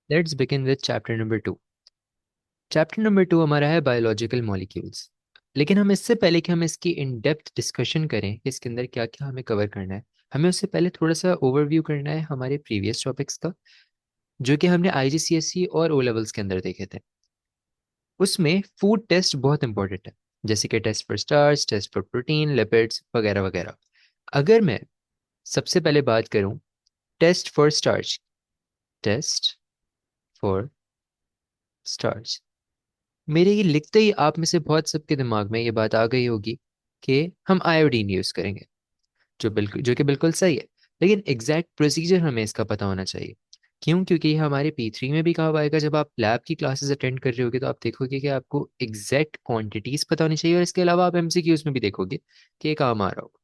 Let's begin with chapter number 2। Chapter number 2 हमारा है biological molecules. लेकिन हम इससे पहले कि हम इसकी इन डेप्थ डिस्कशन करें कि इसके अंदर क्या क्या हमें कवर करना है, हमें उससे पहले थोड़ा सा ओवरव्यू करना है हमारे प्रीवियस टॉपिक्स का, जो कि हमने आईजीसीएसई और ओ लेवल्स के अंदर देखे थे। उसमें फूड टेस्ट बहुत इंपॉर्टेंट है, जैसे कि test for starch, test for protein, lipids वगैरह वगैरह। अगर मैं सबसे पहले बात करूं test for starch, test for starch, मेरे ये लिखते ही आप में से बहुत सबके दिमाग में ये बात आ गई होगी कि हम आयोडीन यूज़ करेंगे, जो कि बिल्कुल सही है। लेकिन एग्जैक्ट प्रोसीजर हमें इसका पता होना चाहिए। क्यों? क्योंकि ये हमारे P3 में भी काम आएगा। जब आप लैब की क्लासेस अटेंड कर रहे होगे तो आप देखोगे कि आपको एग्जैक्ट क्वांटिटीज पता होनी चाहिए, और इसके अलावा आप एमसीक्यूज में भी देखोगे कि ये काम आ रहा होगा।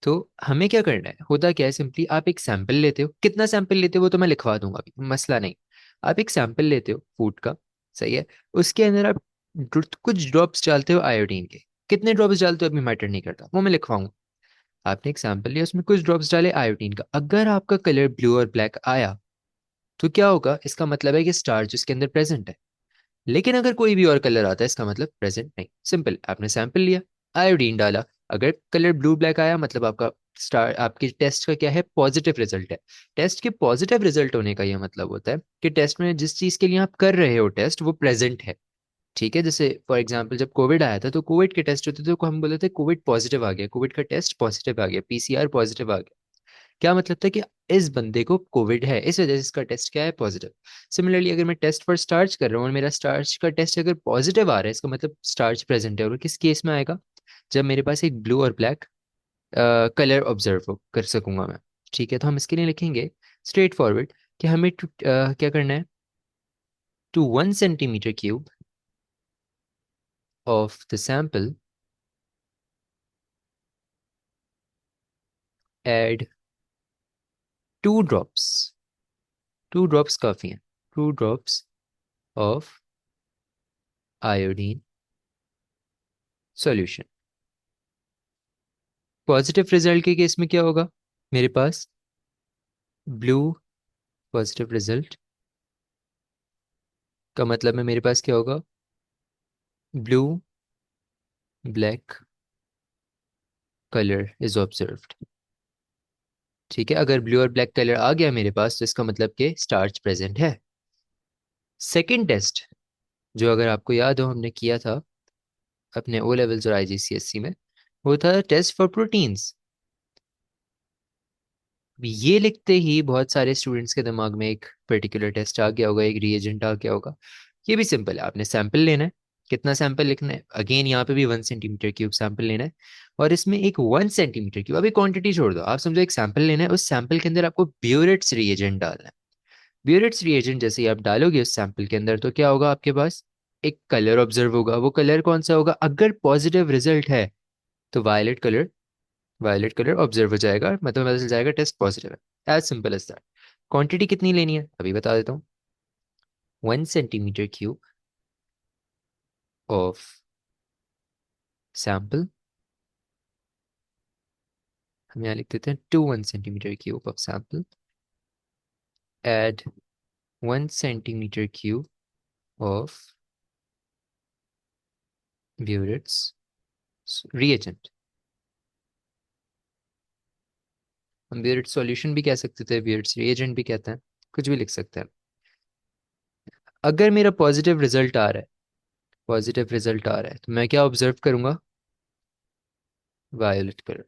तो हमें क्या करना है, होता क्या है, सिंपली आप एक सैंपल लेते हो। कितना सैंपल लेते हो वो तो मैं लिखवा दूंगा, अभी मसला नहीं। आप एक सैंपल लेते हो फूड का, सही है। उसके अंदर आप कुछ ड्रॉप्स डालते हो आयोडीन के। कितने ड्रॉप्स डालते हो अभी मैटर नहीं करता, वो मैं लिखवाऊंगा। आपने एक सैंपल लिया, उसमें कुछ ड्रॉप्स डाले आयोडीन का। अगर आपका कलर ब्लू और ब्लैक आया तो क्या होगा, इसका मतलब है कि स्टार्च उसके अंदर प्रेजेंट है। लेकिन अगर कोई भी और कलर आता है, इसका मतलब प्रेजेंट नहीं। सिंपल, आपने सैंपल लिया, आयोडीन डाला, अगर कलर ब्लू ब्लैक आया मतलब आपका स्टार, आपके टेस्ट का क्या है, पॉजिटिव रिजल्ट है। टेस्ट के पॉजिटिव रिजल्ट होने का यह मतलब होता है कि टेस्ट में जिस चीज़ के लिए आप कर रहे हो टेस्ट, वो प्रेजेंट है। ठीक है, जैसे फॉर एग्जांपल जब कोविड आया था तो कोविड के टेस्ट होते थे तो हम बोलते थे कोविड पॉजिटिव आ गया, कोविड का टेस्ट पॉजिटिव आ गया, पीसीआर पॉजिटिव आ गया। क्या मतलब था कि इस बंदे को कोविड है, इस वजह से इसका टेस्ट क्या है, पॉजिटिव। सिमिलरली अगर मैं टेस्ट फॉर स्टार्च कर रहा हूँ और मेरा स्टार्च का टेस्ट अगर पॉजिटिव आ रहा है, इसका मतलब स्टार्च प्रेजेंट है। और किस केस में आएगा, जब मेरे पास एक ब्लू और ब्लैक कलर ऑब्जर्व कर सकूंगा मैं। ठीक है, तो हम इसके लिए लिखेंगे स्ट्रेट फॉरवर्ड कि हमें क्या करना है, to 1 centimetre cube of the sample add 2 drops, 2 drops काफ़ी हैं, 2 drops of iodine solution. Positive result के केस में क्या होगा, मेरे पास ब्लू पॉजिटिव रिजल्ट का मतलब है मेरे पास क्या होगा, blue black colour is observed. ठीक है, अगर ब्लू और ब्लैक कलर आ गया मेरे पास तो इसका मतलब कि स्टार्च प्रेजेंट है। सेकंड टेस्ट, जो अगर आपको याद हो हमने किया था अपने ओ लेवल्स और आईजीसीएससी में, वो था टेस्ट फॉर प्रोटीन्स। ये लिखते ही बहुत सारे स्टूडेंट्स के दिमाग में एक पर्टिकुलर टेस्ट आ गया होगा, एक रिएजेंट आ गया होगा। ये भी सिंपल है, आपने सैंपल लेना है। कितना सैंपल लिखना है, अगेन यहाँ पे भी 1 सेंटीमीटर क्यूब सैंपल लेना है। और इसमें एक 1 सेंटीमीटर क्यूब, अभी क्वांटिटी छोड़ दो, आप समझो एक सैंपल लेना है, उस सैंपल के अंदर आपको ब्यूरेट्स रिएजेंट डालना है। ब्यूरेट्स रिएजेंट जैसे ही आप डालोगे उस सैंपल के अंदर तो क्या होगा, आपके पास एक कलर ऑब्जर्व होगा। वो कलर कौन सा होगा, अगर पॉजिटिव रिजल्ट है तो violet colour, violet colour observe हो जाएगा, मतलब पता चल जाएगा टेस्ट पॉजिटिव है। As simple as that. Quantity कितनी लेनी है अभी बता देता हूँ, 1 सेंटीमीटर क्यूब ऑफ सैंपल, हम यहाँ लिख देते हैं to 1 centimetre cube of sample add 1 centimetre cube of burette's reagent. हम ब्यूरेट सॉल्यूशन भी कह सकते थे, ब्यूरेट्स रिएजेंट भी कहते हैं, कुछ भी लिख सकते हैं। अगर मेरा पॉजिटिव रिजल्ट आ रहा है, पॉजिटिव रिजल्ट आ रहा है तो मैं क्या ऑब्जर्व करूंगा, वायोलेट कलर।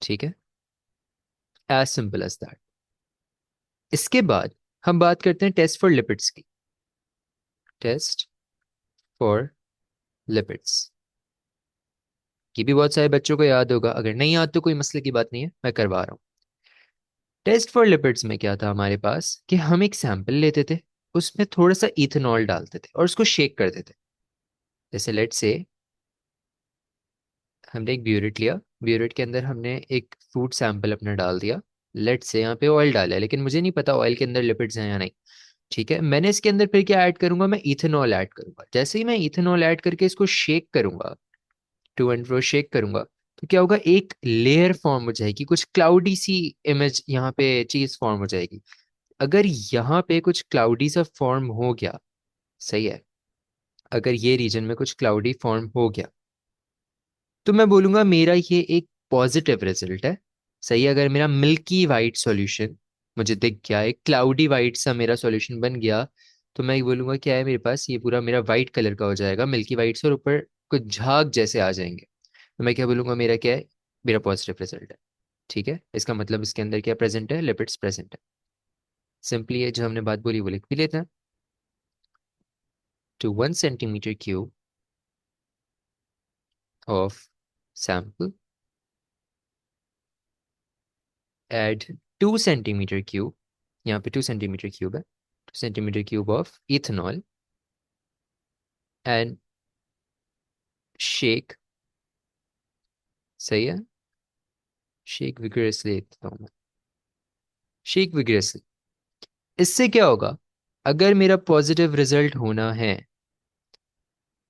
ठीक है, एज सिंपल एज दैट। इसके बाद हम बात करते हैं टेस्ट फॉर लिपिड्स की, टेस्ट फॉर लिपिड्स। ये भी बहुत सारे बच्चों को याद होगा, अगर नहीं याद तो कोई मसले की बात नहीं है, मैं करवा रहा हूँ। टेस्ट फॉर लिपिड्स में क्या था हमारे पास कि हम एक सैंपल लेते थे, उसमें थोड़ा सा इथेनॉल डालते थे और उसको शेक करते थे। जैसे लेट से हमने एक ब्यूरेट लिया, ब्यूरेट के अंदर हमने एक फूड सैंपल अपना डाल दिया। लेट से यहाँ पे ऑयल डाला है, लेकिन मुझे नहीं पता ऑयल के अंदर लिपिड्स हैं या नहीं। ठीक है, मैंने इसके अंदर फिर क्या ऐड करूंगा, मैं इथेनॉल ऐड करूंगा। जैसे ही मैं इथेनॉल ऐड करके इसको शेक करूंगा, टू एंड फ्रो शेक करूंगा, तो क्या होगा, एक लेयर फॉर्म हो जाएगी, कुछ क्लाउडी सी इमेज यहाँ पे चीज फॉर्म हो जाएगी। अगर यहाँ पे कुछ क्लाउडी सा फॉर्म हो गया, सही है, अगर ये रीजन में कुछ क्लाउडी फॉर्म हो गया, तो मैं बोलूंगा मेरा ये एक पॉजिटिव रिजल्ट है। सही है, अगर मेरा मिल्की वाइट सॉल्यूशन मुझे दिख गया, एक क्लाउडी वाइट सा मेरा सॉल्यूशन बन गया, तो मैं ये बोलूंगा क्या है, मेरे पास ये पूरा मेरा वाइट कलर का हो जाएगा, मिल्की वाइट से, और ऊपर कुछ झाग जैसे आ जाएंगे। तो मैं क्या बोलूंगा, मेरा क्या है, मेरा पॉजिटिव रिजल्ट है। ठीक है, इसका मतलब इसके अंदर क्या प्रेजेंट है, लिपिड्स प्रेजेंट है। सिंपली ये जो हमने बात बोली वो लिख भी लेते हैं। To 1 cm³ of sample add 2 cm³, यहाँ पे 2 cm³ है, 2 cm³ of ethanol and shake. सही है, शेक विगरसली लिखता हूँ मैं, शेक विगरसली। इससे क्या होगा, अगर मेरा पॉजिटिव रिजल्ट होना है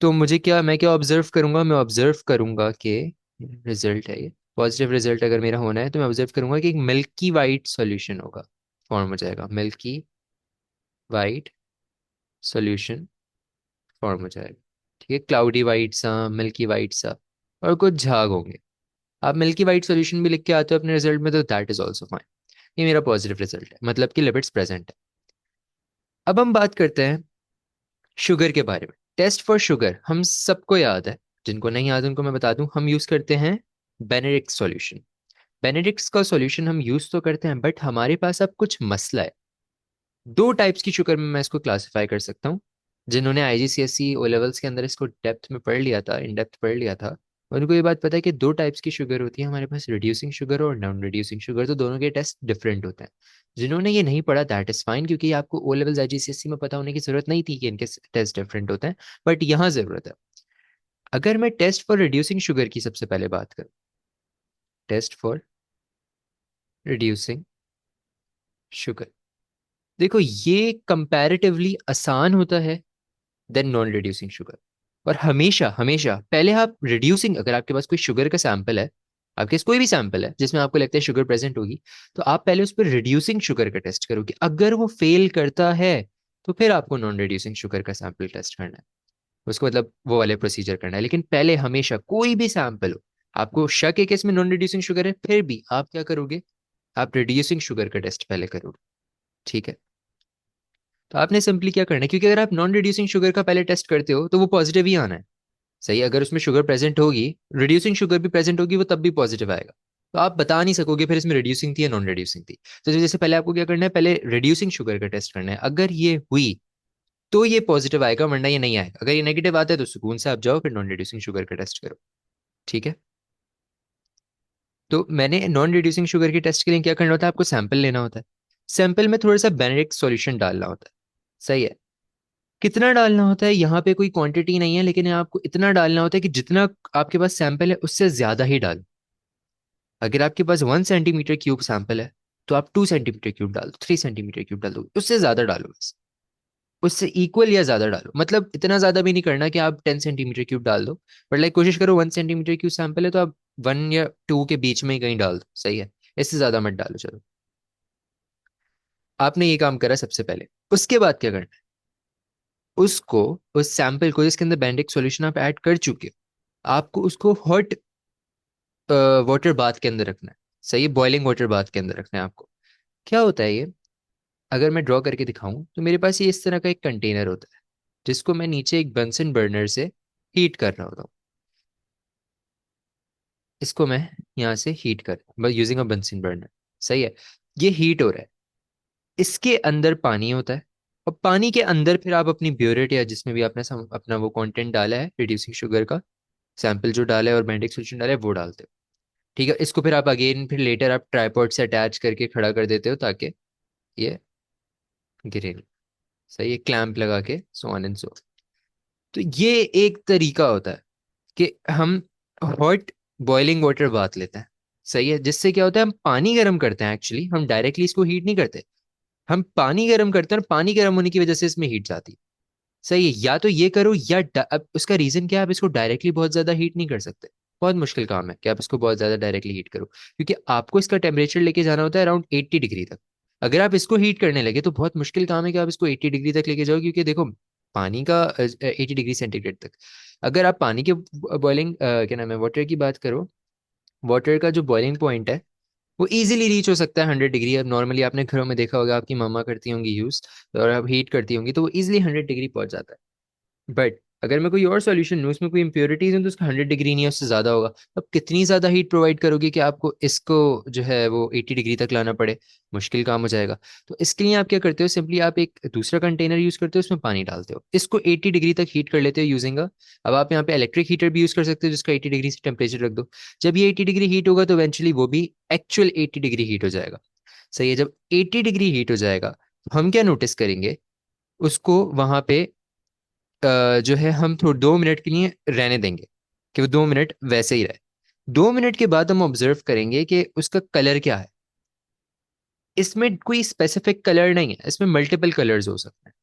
तो मुझे क्या, मैं क्या ऑब्जर्व करूंगा, मैं ऑब्जर्व करूंगा कि रिजल्ट है ये पॉजिटिव रिजल्ट, अगर मेरा होना है तो मैं ऑब्जर्व करूंगा कि एक मिल्की वाइट सॉल्यूशन होगा, फॉर्म हो जाएगा, मिल्की वाइट सॉल्यूशन फॉर्म हो जाएगा। ठीक है, क्लाउडी वाइट सा, मिल्की वाइट सा, और कुछ झाग होंगे। आप मिल्की वाइट सॉल्यूशन भी लिख के आते हो अपने रिजल्ट में, तो दैट इज ऑल्सो फाइन। ये मेरा पॉजिटिव रिजल्ट है, मतलब कि लिपिड्स प्रेजेंट है। अब हम बात करते हैं शुगर के बारे में। टेस्ट फॉर शुगर हम सबको याद है, जिनको नहीं याद उनको मैं बता दूं, हम यूज करते हैं बेनेडिक्ट सॉल्यूशन। बेनेडिक्ट्स का सॉल्यूशन हम यूज तो करते हैं, बट हमारे पास अब कुछ मसला है। दो टाइप्स की शुगर में मैं इसको क्लासिफाई कर सकता हूँ। जिन्होंने आईजीसीएसई ओ लेवल्स के अंदर इसको डेप्थ में पढ़ लिया था, इन डेप्थ पढ़ लिया था, उनको ये बात पता है कि दो टाइप्स की शुगर होती है हमारे पास, रिड्यूसिंग शुगर और नॉन रिड्यूसिंग शुगर, तो दोनों के टेस्ट डिफरेंट होते हैं। जिन्होंने ये नहीं पढ़ा दैट इज फाइन, क्योंकि आपको ओ लेवल्स आईजीसीएसई में पता होने की जरूरत नहीं थी कि इनके टेस्ट डिफरेंट होते हैं, बट यहाँ जरूरत है। अगर मैं टेस्ट फॉर रिड्यूसिंग शुगर की सबसे पहले बात करूँ, टेस्ट फॉर रिड्यूसिंग शुगर, देखो ये कंपैरेटिवली आसान होता है देन नॉन रिड्यूसिंग शुगर। और हमेशा हमेशा पहले आप रिड्यूसिंग, अगर आपके पास कोई शुगर का सैंपल है, आपके पास कोई भी सैंपल है जिसमें आपको लगता है शुगर प्रेजेंट होगी, तो आप पहले उस पर रिड्यूसिंग शुगर का टेस्ट करोगे। अगर वो फेल करता है तो फिर आपको नॉन रिड्यूसिंग शुगर का सैंपल टेस्ट करना है, उसको मतलब वो वाले प्रोसीजर करना है। लेकिन पहले हमेशा कोई भी सैंपल हो, आपको शक है कि इसमें नॉन रिड्यूसिंग शुगर है, फिर भी आप क्या करोगे, आप रिड्यूसिंग शुगर का टेस्ट पहले करोगे। ठीक है, तो आपने सिंपली क्या करना है, क्योंकि अगर आप नॉन रिड्यूसिंग शुगर का पहले टेस्ट करते हो तो वो पॉजिटिव ही आना है। सही है, अगर उसमें शुगर प्रेजेंट होगी, रिड्यूसिंग शुगर भी प्रेजेंट होगी, वो तब भी पॉजिटिव आएगा। तो आप बता नहीं सकोगे फिर इसमें रिड्यूसिंग थी या नॉन रिड्यूसिंग थी। तो जैसे पहले आपको क्या करना है, पहले रिड्यूसिंग शुगर का टेस्ट करना है। अगर ये हुई तो ये पॉजिटिव आएगा, वरना ये नहीं आएगा। अगर ये नेगेटिव आता है तो सुकून से आप जाओ फिर नॉन रिड्यूसिंग शुगर का टेस्ट करो। ठीक है, तो मैंने नॉन रिड्यूसिंग शुगर के टेस्ट के लिए क्या करना होता है, आपको सैंपल लेना होता है, सैंपल में थोड़ा सा बेनेडिक्ट सॉल्यूशन डालना होता है। सही है, कितना डालना होता है, यहाँ पे कोई क्वांटिटी नहीं है, लेकिन आपको इतना डालना होता है कि जितना आपके पास सैंपल है उससे ज्यादा ही डालो। अगर आपके पास 1 cm³ सैंपल है तो आप 2 cm³ डाल दो, 3 cm³ डाल दो, उससे ज्यादा डालो बस, उससे इक्वल या ज्यादा डालो। मतलब इतना ज्यादा भी नहीं करना कि आप 10 cm³ डाल दो, बट लाइक कोशिश करो 1 cm³ सैंपल है तो आप 1 या 2 के बीच में ही कहीं डाल दो। सही है, इससे ज्यादा मत डालो। चलो, आपने ये काम करा सबसे पहले। उसके बाद क्या करना है, उसको, उस सैंपल को जिसके अंदर बेंडिक सॉल्यूशन आप ऐड कर चुके हो, आपको उसको हॉट वाटर बाथ के अंदर रखना है। सही है, बॉइलिंग वाटर बाथ के अंदर रखना है आपको। क्या होता है ये, अगर मैं ड्रॉ करके दिखाऊं तो मेरे पास ये इस तरह का एक कंटेनर होता है, जिसको मैं नीचे एक बंसन बर्नर से हीट कर रहा होता हूँ। इसको मैं यहाँ से हीट कर बस यूजिंग अ बंसन बर्नर। सही है, ये हीट हो रहा है, इसके अंदर पानी होता है, और पानी के अंदर फिर आप अपनी ब्योरेट या जिसमें भी आपने अपना वो कंटेंट डाला है रिड्यूसिंग शुगर का, सैंपल जो डाला है और बेंडिक सोल्यूशन डाला है वो डालते हो। ठीक है, इसको फिर आप अगेन फिर लेटर आप ट्राईपॉड से अटैच करके खड़ा कर देते हो ताकि ये गिरे नहीं। सही है, क्लैंप लगा के, सो ऑन एंड सो। तो ये एक तरीका होता है कि हम हॉट बॉइलिंग वाटर बात लेते हैं। सही है, जिससे क्या होता है, हम पानी गर्म करते हैं, एक्चुअली हम डायरेक्टली इसको हीट नहीं करते, हम पानी गर्म करते हैं, और पानी गर्म होने की वजह से इसमें हीट जाती है। सही है, या तो ये करो, या अब उसका रीजन क्या है, आप इसको डायरेक्टली बहुत ज्यादा हीट नहीं कर सकते। बहुत मुश्किल काम है कि आप इसको बहुत ज़्यादा डायरेक्टली हीट करो, क्योंकि आपको इसका टेम्परेचर लेके जाना होता है अराउंड 80 डिग्री तक। अगर आप इसको हीट करने लगे तो बहुत मुश्किल काम है कि आप इसको 80 डिग्री तक लेके जाओ, क्योंकि देखो पानी का 80 डिग्री सेंटीग्रेड तक, अगर आप पानी के बॉइलिंग क्या नाम है वाटर की बात करो, वाटर का जो बॉइलिंग पॉइंट है वो इजीली रीच हो सकता है 100 डिग्री। अब नॉर्मली आपने घरों में देखा होगा, आपकी मम्मा करती होंगी यूज़, और आप हीट करती होंगी तो वो इजीली 100 डिग्री पहुंच जाता है। बट अगर मैं कोई और सॉल्यूशन लूँ उसमें कोई इंप्योरिटीज हैं तो उसका 100 डिग्री नहीं है, उससे ज़्यादा होगा। अब कितनी ज़्यादा हीट प्रोवाइड करोगे कि आपको इसको जो है वो 80 डिग्री तक लाना पड़े, मुश्किल काम हो जाएगा। तो इसके लिए आप क्या करते हो, सिंपली आप एक दूसरा कंटेनर यूज़ करते हो, उसमें पानी डालते हो, इसको 80 डिग्री तक हीट कर लेते हो यूजिंग अब आप यहाँ पे इलेक्ट्रिक हीटर भी यूज़ कर सकते हो जिसका 80 डिग्री से टेम्परेचर रख दो। जब ये 80 डिग्री हीट होगा तो इवेंचुअली वो भी एक्चुअल 80 डिग्री हीट हो जाएगा। सही है, जब 80 डिग्री हीट हो जाएगा तो हम क्या नोटिस करेंगे, उसको वहां पे जो है हम थोड़ा 2 मिनट के लिए रहने देंगे कि वो 2 मिनट वैसे ही रहे। 2 मिनट के बाद हम ऑब्जर्व करेंगे कि उसका कलर क्या है। इसमें कोई स्पेसिफिक कलर नहीं है, इसमें मल्टीपल कलर्स हो सकते हैं।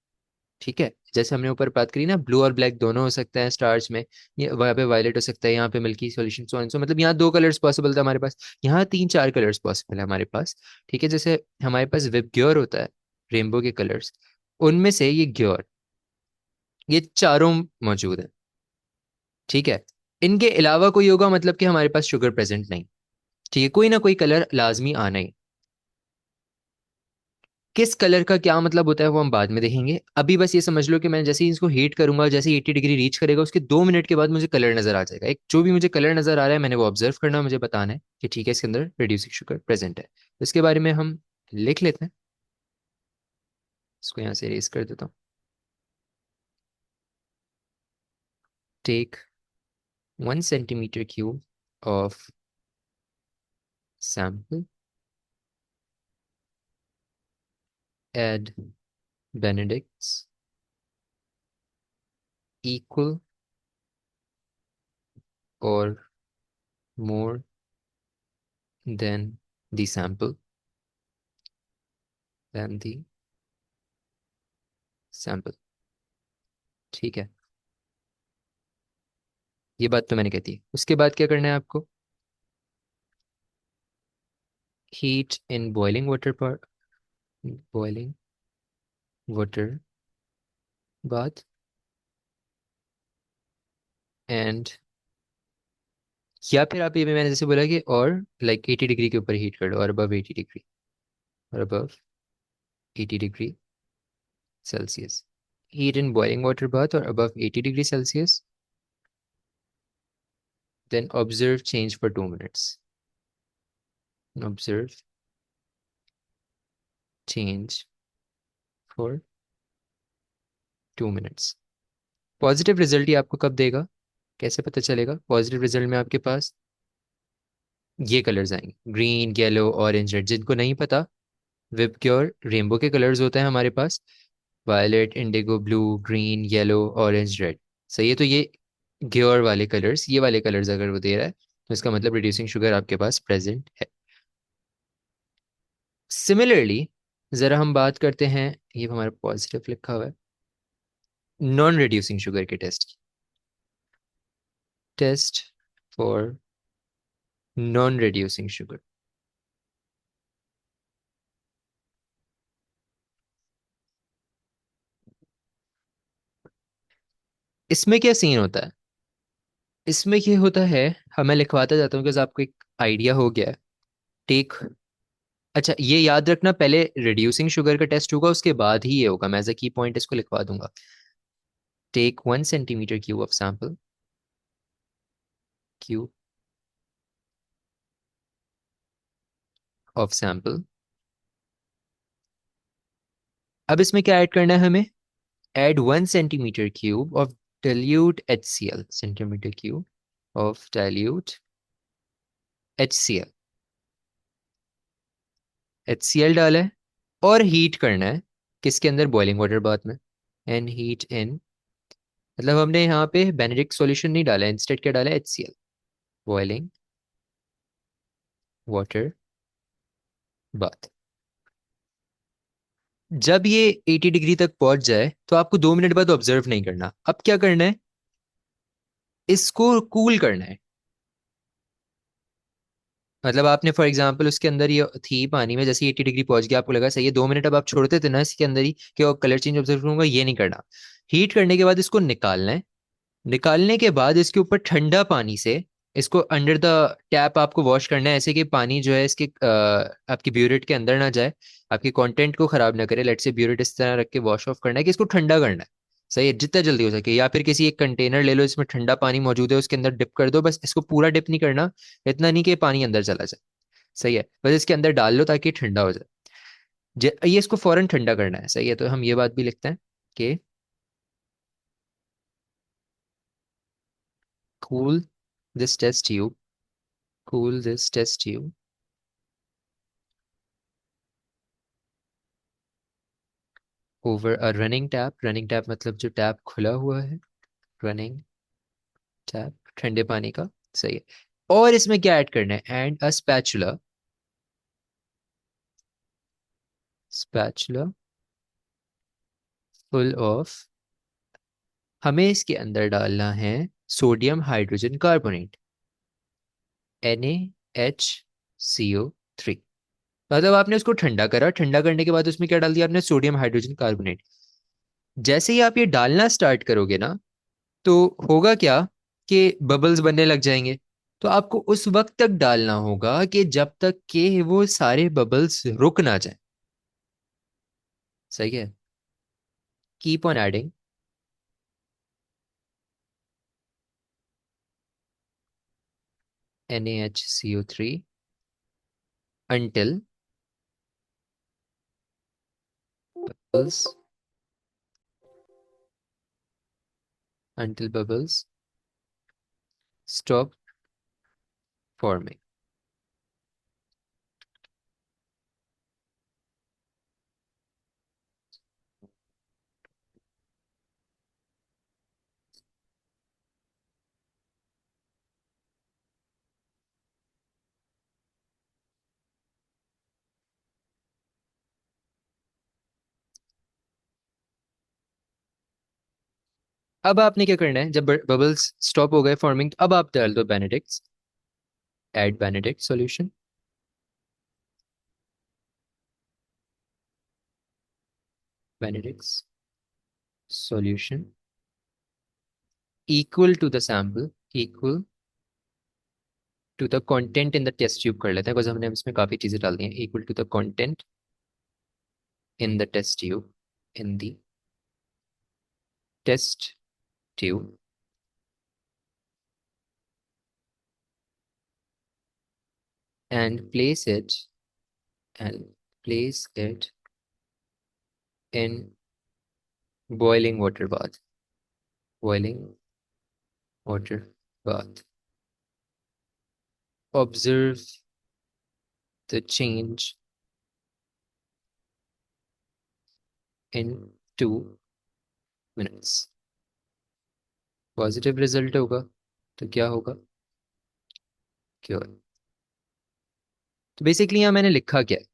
ठीक है, जैसे हमने ऊपर बात करी ना, ब्लू और ब्लैक दोनों हो सकते हैं स्टार्च में, ये वहाँ पे वायलेट हो सकता है, यहाँ पे milky solution, so and so, मतलब यहाँ 2 कलर्स पॉसिबल था हमारे पास, यहाँ 3 4 कलर्स पॉसिबल है हमारे पास। ठीक है, जैसे हमारे पास विप ग्योर होता है, रेनबो के कलर्स, उनमें से ये ग्योर, ये चारों मौजूद है। ठीक है, इनके अलावा कोई होगा मतलब कि हमारे पास शुगर प्रेजेंट नहीं। ठीक है, कोई ना कोई कलर लाजमी आना ही। किस कलर का क्या मतलब होता है वो हम बाद में देखेंगे, अभी बस ये समझ लो कि मैं जैसे ही इसको हीट करूंगा, जैसे ही 80 डिग्री रीच करेगा उसके 2 मिनट के बाद मुझे कलर नजर आ जाएगा, एक जो भी मुझे कलर नजर आ रहा है मैंने वो ऑब्जर्व करना है, मुझे बताना है कि ठीक है इसके अंदर रिड्यूसिंग शुगर प्रेजेंट है। तो इसके बारे में हम लिख लेते हैं, इसको यहाँ से इरेज कर देता हूँ। Take 1 cm³ of sample, add Benedict's equal or more than the sample, than the sample। ठीक है, ये बात तो मैंने कहती है। उसके बाद क्या करना है आपको, हीट इन बॉइलिंग वाटर पर, बॉइलिंग वाटर बाथ, एंड, या फिर आप ये भी मैंने जैसे बोला कि और लाइक 80 डिग्री के ऊपर हीट कर लो, और अबव 80 डिग्री, और above 80 degree Celsius, heat in boiling water bath और above 80 degree Celsius, then observe change for 2 minutes, observe change for 2 minutes. Positive result ही आपको कब देगा, कैसे पता चलेगा, पॉजिटिव रिजल्ट में आपके पास ये कलर्स आएंगे, ग्रीन येलो ऑरेंज रेड। जिनको नहीं पता, विप क्योर रेनबो के कलर्स होते हैं हमारे पास, violet indigo blue green yellow orange red. सही है, तो ये ग्योर वाले कलर्स, ये वाले कलर्स अगर वो दे रहा है तो इसका मतलब रिड्यूसिंग शुगर आपके पास प्रेजेंट है। सिमिलरली जरा हम बात करते हैं, ये हमारा पॉजिटिव लिखा हुआ है, नॉन रिड्यूसिंग शुगर के टेस्ट की, test for non reducing sugar. इसमें क्या सीन होता है, इसमें ये होता है, मैं लिखवाता जाता हूँ कि आपको एक आइडिया हो गया है। टेक, अच्छा ये याद रखना, पहले रिड्यूसिंग शुगर का टेस्ट होगा उसके बाद ही ये होगा, मैं एज अ की पॉइंट इसको लिखवा दूंगा। Take 1 cm³ of sample, cube of sample. अब इसमें क्या ऐड करना है हमें, add 1 cm³ of dilute HCl, cm³ of dilute HCl, HCl डाला है, और हीट करना है किसके अंदर, बॉइलिंग वाटर बाथ में, एंड हीट इन, मतलब हमने यहाँ पे बेनेडिक्ट सॉल्यूशन नहीं डाला है, इंस्टेड क्या डाला है, HCl, बॉइलिंग वाटर बाथ। जब ये 80 डिग्री तक पहुंच जाए तो आपको 2 मिनट बाद ऑब्जर्व नहीं करना, अब क्या करना है, इसको कूल करना है। मतलब आपने फॉर एग्जांपल उसके अंदर ये थी पानी में, जैसे 80 डिग्री पहुंच गया, आपको लगा सही है, 2 मिनट अब आप छोड़ते थे ना इसके अंदर ही कि वो कलर चेंज ऑब्जर्व करूंगा, ये नहीं करना। हीट करने के बाद इसको निकालना है। निकालने के बाद इसके ऊपर ठंडा पानी से इसको अंडर द टैप आपको वॉश करना है, ऐसे कि पानी जो है इसके आपकी ब्यूरेट के अंदर ना जाए, आपके कंटेंट को खराब ना करे। लेट से ब्यूरेट इस तरह रख के वॉश ऑफ करना है कि इसको ठंडा करना है। सही है, जितना जल्दी हो सके। या फिर किसी एक कंटेनर ले लो, इसमें ठंडा पानी मौजूद है, उसके अंदर डिप कर दो, बस इसको पूरा डिप नहीं करना, इतना नहीं कि पानी अंदर चला जाए। सही है, बस इसके अंदर डाल लो ताकि ठंडा हो जाए। ये इसको फौरन ठंडा करना है। सही है, तो हम ये बात भी लिखते हैं कि cool this test tube, cool this test tube over a running tap। running tap मतलब जो टैप खुला हुआ है, running tap, ठंडे पानी का। सही है। और इसमें क्या ऐड करना है, and a spatula, spatula full of, हमें इसके अंदर डालना है सोडियम हाइड्रोजन कार्बोनेट, NaHCO3। मतलब आपने उसको ठंडा करा, ठंडा करने के बाद उसमें क्या डाल दिया आपने, सोडियम हाइड्रोजन कार्बोनेट। जैसे ही आप ये डालना स्टार्ट करोगे ना, तो होगा क्या कि बबल्स बनने लग जाएंगे। तो आपको उस वक्त तक डालना होगा कि जब तक कि वो सारे बबल्स रुक ना जाए। सही है। Keep on adding NaHCO3 until bubbles, until bubbles stop forming। अब आपने क्या करना है, जब बबल्स स्टॉप हो गए फॉर्मिंग, अब आप डाल दो Benedict's, add Benedict solution, Benedict's solution equal to the sample, equal to the content in the test tube कर लेते हैं, बिकॉज हमने इसमें काफी चीजें डाल दी हैं। Equal to the content in the test tube, in the test tube, and and place it in boiling water bath, boiling water bath. Observe the change in 2 minutes। Positive result होगा तो क्या होगा, क्योर। तो basically यहाँ मैंने लिखा क्या है,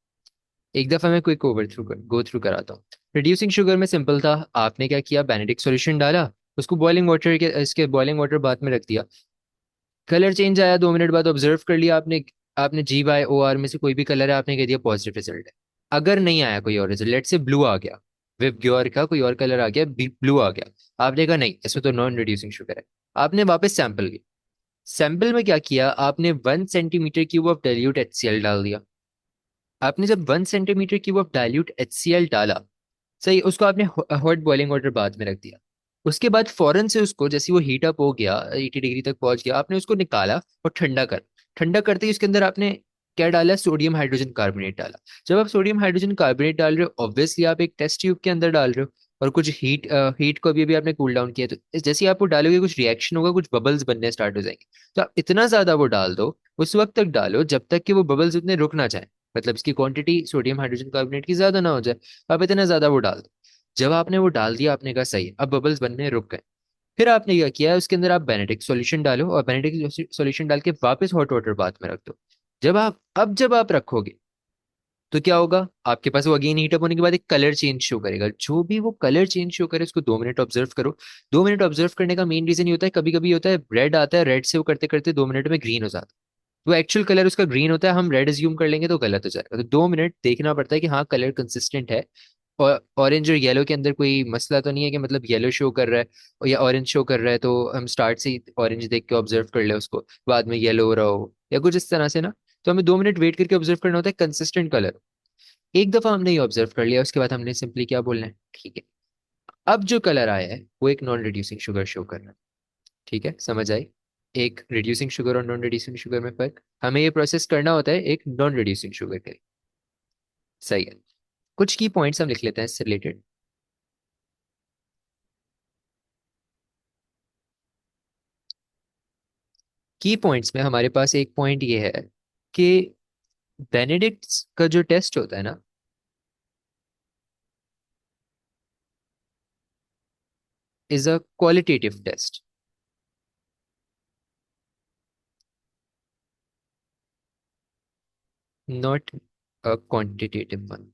एक दफा मैं quick over through go through कराता हूँ। रिड्यूसिंग शुगर में सिंपल था, आपने क्या किया, बेनेडिक्ट सॉल्यूशन डाला, उसको बॉइलिंग वाटर के इसके बॉइलिंग वाटर बाथ में रख दिया। कलर चेंज आया 2 मिनट बाद, ऑब्जर्व कर लिया आपने, आपने GY OR में से कोई भी कलर है, आपने कह दिया पॉजिटिव रिजल्ट है। अगर नहीं आया कोई और रिजल्ट, लेट से ब्लू आ गया, विव ग्योर का कोई और कलर आ गया, ब्लू आ गया, आपने कहा नहीं इसमें तो नॉन रिड्यूसिंग शुगर है। आपने वापस सैंपल लिया, सैंपल में क्या किया आपने, 1 centimetre cube of dilute HCl डाल दिया। आपने जब 1 centimetre cube of dilute HCl डाला, सही, उसको आपने हॉट बॉइलिंग वाटर बाद में रख दिया। उसके बाद फौरन से उसको, जैसे वो हीट अप हो गया, 80 डिग्री तक पहुंच गया, आपने उसको निकाला और ठंडा कर, ठंडा करते ही उसके अंदर आपने क्या डाला, सोडियम हाइड्रोजन कार्बोनेट डाला। जब आप सोडियम हाइड्रोजन कार्बोनेट डाल रहे हो, ऑब्वियसली आप एक टेस्ट ट्यूब के अंदर डाल रहे हो, और कुछ हीट को भी आपने कूल डाउन किया, तो जैसे ही आप वो डालोगे कुछ रिएक्शन होगा, कुछ बबल्स बनने स्टार्ट हो जाएंगे। तो आप इतना ज्यादा वो डाल दो, उस वक्त तक डालो जब तक कि वो बबल्स उतने रुक ना जाए, मतलब इसकी क्वांटिटी सोडियम हाइड्रोजन कार्बोनेट की ज्यादा ना हो जाए। आप इतना ज्यादा वो डाल दो। जब आपने वो डाल दिया, आपने कहा सही, अब बबल्स बनने रुक गए। फिर आपने क्या किया, उसके अंदर आप बेनेडिक्ट सॉल्यूशन डालो, और बेनेडिक्ट सॉल्यूशन डाल के वापस हॉट वाटर बाथ में रख दो। जब आप रखोगे, तो क्या होगा, आपके पास वो अगेन हीटअप होने के बाद एक कलर चेंज शो करेगा। जो भी वो कलर चेंज शो करे, उसको 2 मिनट ऑब्जर्व करो। 2 मिनट ऑब्जर्व करने का मेन रीजन ये होता है, कभी कभी होता है रेड आता है, रेड से वो करते करते 2 मिनट में ग्रीन हो जाता है। वो एक्चुअल कलर उसका ग्रीन होता है, हम रेड अज्यूम कर लेंगे तो गलत हो जाएगा। तो 2 मिनट देखना पड़ता है कि हाँ कलर कंसिस्टेंट है, और ऑरेंज और येलो के अंदर कोई मसला तो नहीं है कि मतलब येलो शो कर रहा है और या ऑरेंज शो कर रहा है, तो हम स्टार्ट से ही ऑरेंज देख के ऑब्जर्व कर ले उसको, बाद में येलो हो रहा हो या कुछ इस तरह से ना। तो हमें 2 मिनट वेट करके ऑब्जर्व करना होता है कंसिस्टेंट कलर। एक दफा हमने ये ऑब्जर्व कर लिया, उसके बाद हमने सिंपली क्या बोलना है, ठीक है अब जो कलर आया है वो एक नॉन रिड्यूसिंग शुगर शो कर रहा है। ठीक है, समझ आई? एक रिड्यूसिंग शुगर और नॉन रिड्यूसिंग शुगर में फर्क, हमें ये प्रोसेस करना होता है एक नॉन रिड्यूसिंग शुगर के लिए। सही है। कुछ की पॉइंट्स हम लिख लेते हैं इससे रिलेटेड। की पॉइंट्स में हमारे पास एक पॉइंट ये है कि बेनेडिक्ट्स का जो टेस्ट होता है ना, is a qualitative test, not a quantitative one.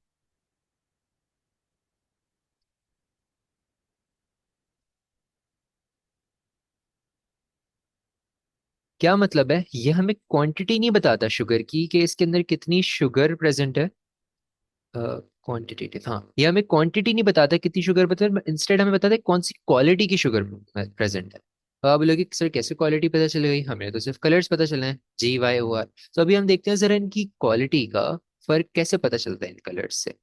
क्या मतलब है, ये हमें क्वांटिटी नहीं बताता शुगर की कि इसके अंदर कितनी शुगर प्रेजेंट है। क्वांटिटेटिव, हाँ, ये हमें क्वांटिटी नहीं बताता कितनी शुगर प्रेजेंट, इंस्टेड हमें बताता है कौन सी क्वालिटी की शुगर प्रेजेंट है। तो आप बोलोगे सर कैसे क्वालिटी पता चल गई, हमें तो सिर्फ कलर्स पता चले हैं GYOR। तो अभी हम देखते हैं जरा इनकी क्वालिटी का फर्क कैसे पता चलता है इन कलर्स से।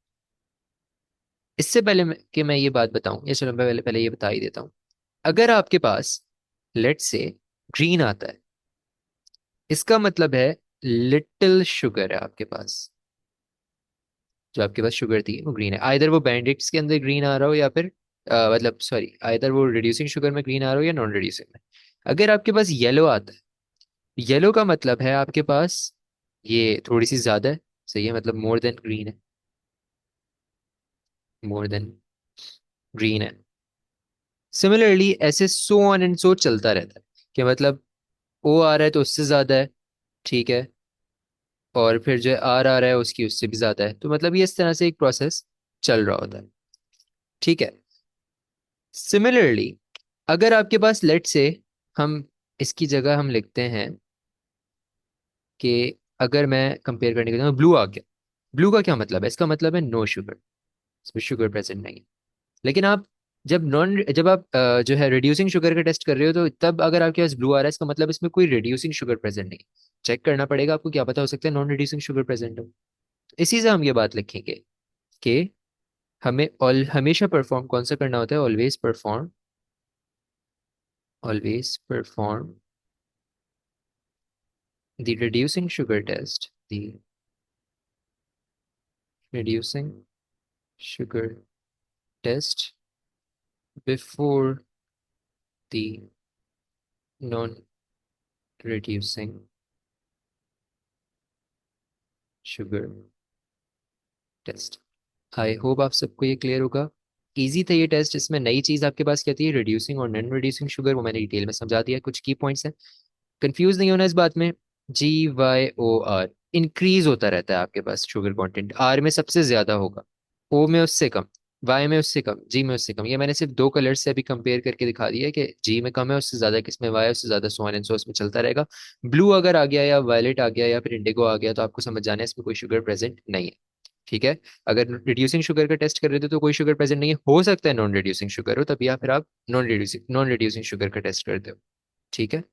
इससे पहले कि मैं ये बात बताऊं, या चलो मैं पहले पहले ये बता ही देता हूँ। अगर आपके पास लेट से ग्रीन आता है, इसका मतलब है लिटिल शुगर है आपके पास। जो आपके पास शुगर थी वो ग्रीन है, आइदर वो बैंडिट्स के अंदर ग्रीन आ रहा हो या फिर मतलब सॉरी, आइदर वो रिड्यूसिंग शुगर में ग्रीन आ रहा हो या नॉन रिड्यूसिंग में। अगर आपके पास येलो आता है, येलो का मतलब है आपके पास ये थोड़ी सी ज्यादा है। सही है, मतलब मोर देन ग्रीन है, मोर देन ग्रीन है। सिमिलरली ऐसे सो ऑन एंड सो चलता रहता है कि मतलब ओ आ रहा है तो उससे ज्यादा है, ठीक है, और फिर जो आर आ रहा है उसकी उससे भी ज्यादा है, तो मतलब ये इस तरह से एक प्रोसेस चल रहा होता है। ठीक है। सिमिलरली अगर आपके पास लेट से, हम इसकी जगह हम लिखते हैं कि अगर मैं कंपेयर करने के लिए ब्लू आ गया, ब्लू का क्या मतलब है, इसका मतलब है नो शुगर, इसमें शुगर प्रेजेंट नहीं है। लेकिन आप जब आप जो है रिड्यूसिंग शुगर का टेस्ट कर रहे हो, तो तब अगर आपके पास ब्लू आ रहा है इसका मतलब इसमें कोई रिड्यूसिंग शुगर प्रेजेंट नहीं है। चेक करना पड़ेगा आपको, क्या पता हो सकता है नॉन रिड्यूसिंग शुगर प्रेजेंट हो। इसी से हम ये बात लिखेंगे कि हमें हमेशा परफॉर्म कौन सा करना होता है, always perform the reducing sugar test, the reducing sugar test before the non-reducing sugar test। I hope आप सबको ये क्लियर होगा। इजी था ये टेस्ट, इसमें नई चीज आपके पास क्या थी, रिड्यूसिंग और नॉन रिड्यूसिंग शुगर, वो मैंने डिटेल में समझा दिया, कुछ की पॉइंट्स हैं। कंफ्यूज नहीं होना इस बात में। GYOR इंक्रीज होता रहता है आपके पास शुगर कंटेंट, आर में सबसे ज्यादा होगा, ओ में उससे कम, वाई में उससे कम, जी में उससे कम। ये मैंने सिर्फ 2 कलर से अभी कंपेयर करके दिखा दिया है कि जी में कम है उससे ज्यादा, किसमें वाई है उससे ज्यादा, सो ऑन एंड सो में चलता रहेगा। ब्लू अगर आ गया या वायलेट आ गया या फिर इंडिगो आ गया तो आपको समझ जाना है इसमें कोई शुगर प्रेजेंट नहीं है। ठीक है। अगर रिड्यूसिंग शुगर का टेस्ट कर रहे थे तो कोई शुगर प्रेजेंट नहीं है, हो सकता है नॉन रिड्यूसिंग शुगर हो, तब या फिर आप नॉन रिड्यूसिंग शुगर का टेस्ट करते हो। ठीक है।